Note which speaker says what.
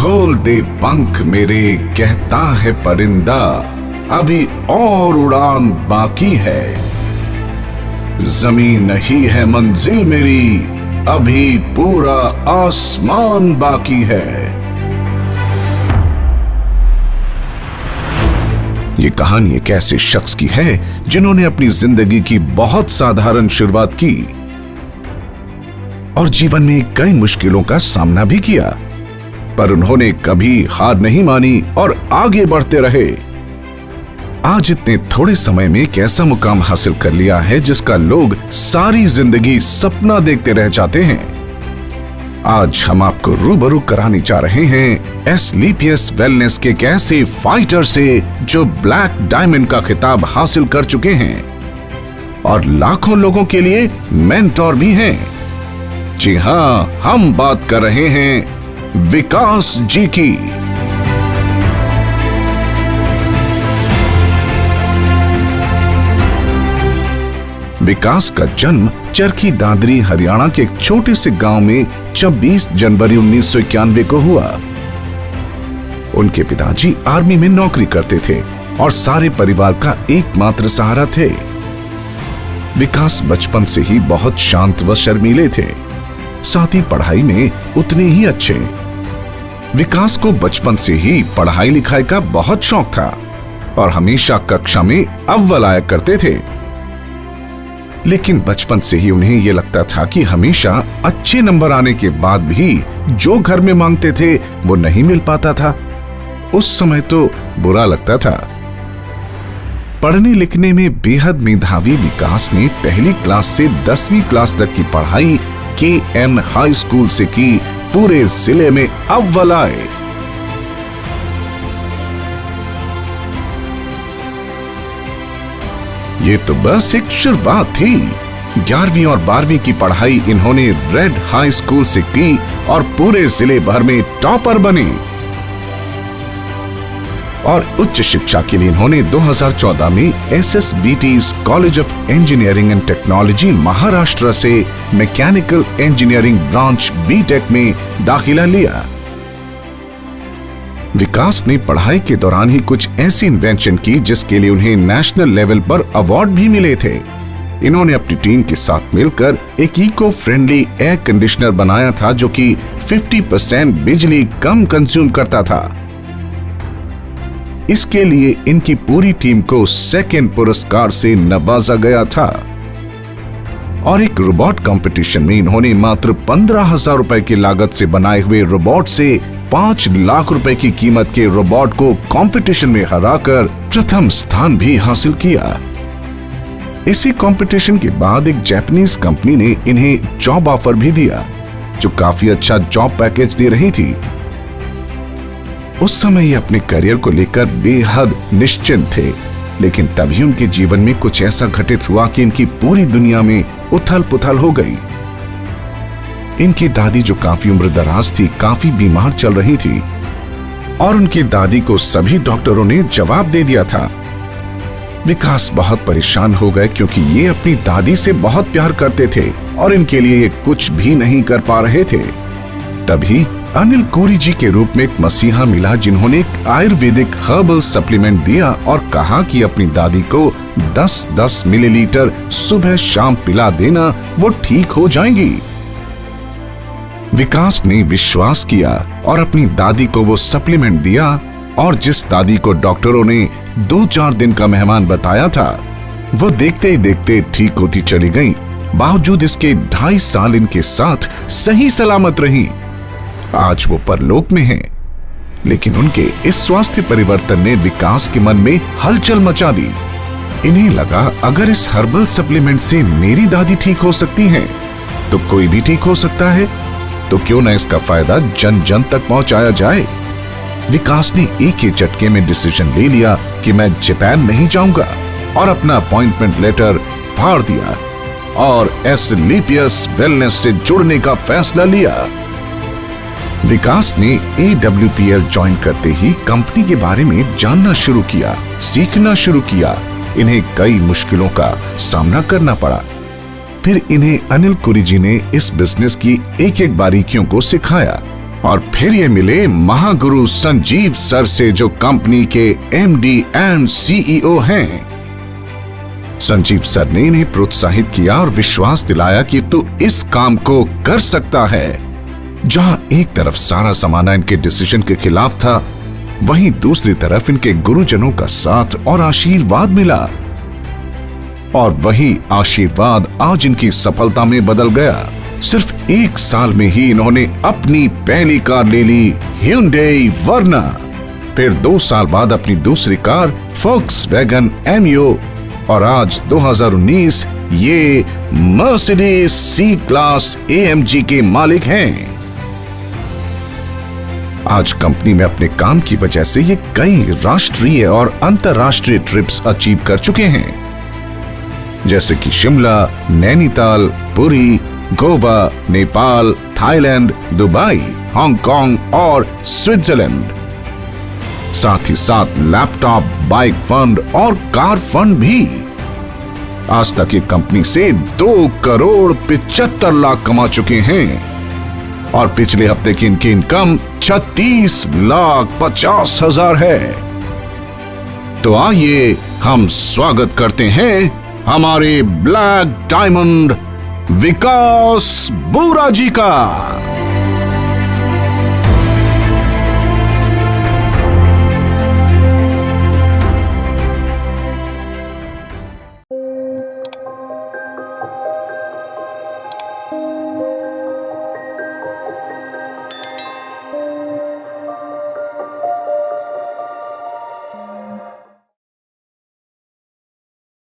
Speaker 1: खोल दे पंख मेरे, कहता है परिंदा, अभी और उड़ान बाकी है। जमीन नहीं है मंजिल मेरी, अभी पूरा आसमान बाकी है। ये कहानी एक ऐसे शख्स की है जिन्होंने अपनी जिंदगी की बहुत साधारण शुरुआत की और जीवन में कई मुश्किलों का सामना भी किया, पर उन्होंने कभी हार नहीं मानी और आगे बढ़ते रहे। आज इतने थोड़े समय में एक ऐसा मुकाम हासिल कर लिया है जिसका लोग सारी जिंदगी सपना देखते रह जाते हैं। आज हम आपको रूबरू कराने जा रहे हैं एसलीपियस वेलनेस के एक ऐसे फाइटर से जो ब्लैक डायमंड का खिताब हासिल कर चुके हैं और लाखों लोगों के लिए मेंटोर भी हैं। जी हां, हम बात कर रहे हैं विकास जी की। विकास का जन्म चरखी दादरी हरियाणा के एक छोटे से गांव में 26 जनवरी 1991 को हुआ। उनके पिताजी आर्मी में नौकरी करते थे और सारे परिवार का एकमात्र सहारा थे। विकास बचपन से ही बहुत शांत व शर्मीले थे, साथ ही पढ़ाई में उतने ही अच्छे। विकास को बचपन से ही पढ़ाई लिखाई का बहुत शौक था और हमेशा कक्षा में अव्वल आया करते थे। लेकिन बचपन से ही उन्हें यह लगता था कि हमेशा अच्छे नंबर आने के बाद भी जो घर में मांगते थे वो नहीं मिल पाता था। उस समय तो बुरा लगता था। पढ़ने लिखने में बेहद मेधावी विकास ने पहली क्लास से 10वीं क्लास तक की पढ़ाई KN हाई स्कूल से की, पूरे जिले में अव्वल आए। ये तो बस एक शुरुआत थी। 11वीं और 12वीं की पढ़ाई इन्होंने रेड हाई स्कूल से की और पूरे जिले भर में टॉपर बने। और उच्च शिक्षा के लिए इन्होंने 2014 में SSBT college of engineering and technology Maharashtra से मैकेनिकल इंजीनियरिंग ब्रांच BTech में दाखिला लिया। विकास ने पढ़ाई के दौरान ही कुछ ऐसी इन्वेंशन की जिसके लिए उन्हें नेशनल लेवल पर अवार्ड भी मिले थे। इन्होंने अपनी टीम के साथ मिलकर एक इको फ्रेंडली एयर कंडीशनर बनाया था जो कि 50% बिजली कम कंज्यूम करता था। इसके लिए इनकी पूरी टीम को सेकंड पुरस्कार से नवाजा गया था। और एक रोबोट कंपटीशन में इन्होंने मात्र 15,000 रुपए की लागत से बनाए हुए रोबोट से 5 लाख रुपए की कीमत के रोबोट को कंपटीशन में हराकर प्रथम स्थान भी हासिल किया। इसी कंपटीशन के बाद एक जापानीज कंपनी ने इन्हें जॉब ऑफर भी दिया जो काफी अच्छा जॉब पैकेज दे रही थी। उस समय ये अपने करियर को लेकर बेहद निश्चिंत थे, लेकिन तभी उनके जीवन में कुछ ऐसा घटित हुआ कि इनकी पूरी दुनिया में उथल पुथल हो गई। इनकी दादी जो काफी उम्र दराज थी, काफी बीमार चल रही थी और उनकी दादी को सभी डॉक्टरों ने जवाब दे दिया था। विकास बहुत परेशान हो गए क्योंकि ये अपनी दादी से बहुत प्यार करते थे और इनके लिए ये कुछ भी नहीं कर पा रहे थे। तभी अनिल कोरी जी के रूप में एक मसीहा मिला जिन्होंने एक आयुर्वेदिक हर्बल सप्लीमेंट दिया और कहा कि अपनी दादी को 10-10 मिलीलीटर सुबह शाम पिला देना, वो ठीक हो जाएंगी। विकास ने विश्वास किया और अपनी दादी को वो सप्लीमेंट दिया और जिस दादी को डॉक्टरों ने 2-4 दिन का मेहमान बताया था, वो देखते ही देखते ठीक होती चली गई। बावजूद इसके 2.5 साल इनके साथ सही सलामत रही। आज वो परलोक में हैं, लेकिन उनके इस स्वास्थ्य परिवर्तन ने विकास के मन में हलचल मचा दी। इन्हें लगा अगर इस हर्बल सप्लीमेंट से मेरी दादी ठीक हो सकती हैं, तो कोई भी ठीक हो सकता है। तो क्यों न इसका फायदा जन जन तक पहुंचाया जाए। विकास ने एक ही झटके में डिसीजन ले लिया कि मैं जापान नहीं जाऊंगा और अपना अपॉइंटमेंट लेटर फाड़ दिया और एसलीपियस वेलनेस से जुड़ने का फैसला लिया। विकास ने AWPL ज्वाइन करते ही कंपनी के बारे में जानना शुरू किया, सीखना शुरू किया। इन्हें कई मुश्किलों का सामना करना पड़ा। फिर इन्हें अनिल कोरी जी ने इस बिजनेस की एक एक बारीकियों को सिखाया और फिर ये मिले महागुरु संजीव सर से, जो कंपनी के एमडी एंड सीईओ हैं। संजीव सर ने इन्हें प्रोत्साहित किया और विश्वास दिलाया कि तू इस काम को कर सकता है। जहां एक तरफ सारा जमाना इनके डिसीजन के खिलाफ था, वहीं दूसरी तरफ इनके गुरुजनों का साथ और आशीर्वाद मिला। और वही आशीर्वाद आज इनकी सफलता में बदल गया। सिर्फ 1 साल में ही इन्होंने अपनी पहली कार ले ली, Hyundai Verna। फिर 2 साल बाद अपनी दूसरी कार Volkswagen Amio, और आज 2019 ये Mercedes C-Class AMG के मालिक हैं। आज कंपनी में अपने काम की वजह से ये कई राष्ट्रीय और अंतर्राष्ट्रीय ट्रिप्स अचीव कर चुके हैं, जैसे कि Shimla, Nainital, Puri, Goa, Nepal, Thailand, Dubai, Hong Kong और स्विट्जरलैंड। साथ ही साथ लैपटॉप, बाइक फंड और कार फंड भी। आज तक ये कंपनी से 2 करोड़ 75 लाख कमा चुके हैं और पिछले हफ्ते की इनकी इनकम 36 लाख 50 हजार है। तो आइए हम स्वागत करते हैं हमारे ब्लैक डायमंड विकास बोरा जी का।